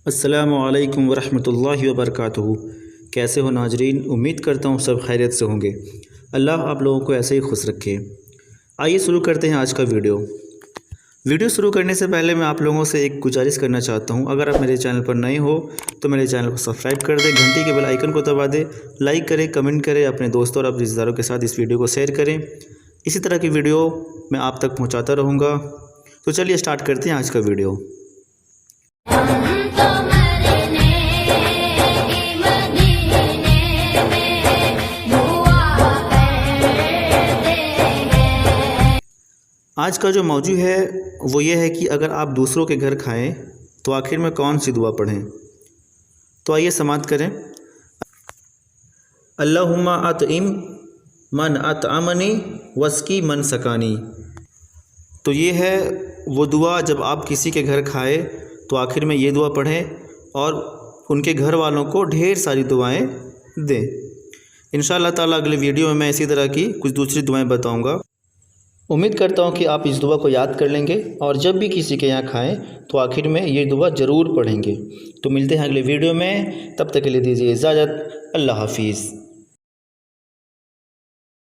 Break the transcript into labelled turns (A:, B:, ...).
A: अस्सलामु अलैकुम वरहमतुल्लाहि वबरकातुहू। कैसे हो नाजरीन? उम्मीद करता हूँ सब खैरियत से होंगे। अल्लाह आप लोगों को ऐसे ही खुश रखे। आइए शुरू करते हैं आज का वीडियो शुरू करने से पहले मैं आप लोगों से एक गुजारिश करना चाहता हूँ। अगर आप मेरे चैनल पर नए हो तो मेरे चैनल को सब्सक्राइब कर दें, घंटी के बेल आइकन को दबा दें, लाइक करें, कमेंट करें, अपने दोस्तों और अपने रिश्तेदारों के साथ इस वीडियो को शेयर करें। इसी तरह की वीडियो मैं आप तक पहुँचाता रहूँगा। तो चलिए स्टार्ट करते हैं आज का वीडियो। आज का जो मौजू है वो ये है कि अगर आप दूसरों के घर खाएं तो आखिर में कौन सी दुआ पढ़ें। तो आइए समाअत करें। अल्लाहुम्मा अतइम मन अतअमनी वस्की मन सकानी। तो ये है वो दुआ, जब आप किसी के घर खाएं तो आखिर में ये दुआ पढ़ें और उनके घर वालों को ढेर सारी दुआएं दें। इंशाअल्लाह ताला अगले वीडियो में मैं इसी तरह की कुछ दूसरी दुआएं बताऊंगा। उम्मीद करता हूँ कि आप इस दुआ को याद कर लेंगे और जब भी किसी के यहाँ खाएं तो आखिर में ये दुआ ज़रूर पढ़ेंगे। तो मिलते हैं अगले वीडियो में, तब तक के लिए दीजिए इजाज़त। अल्लाह हाफिज़।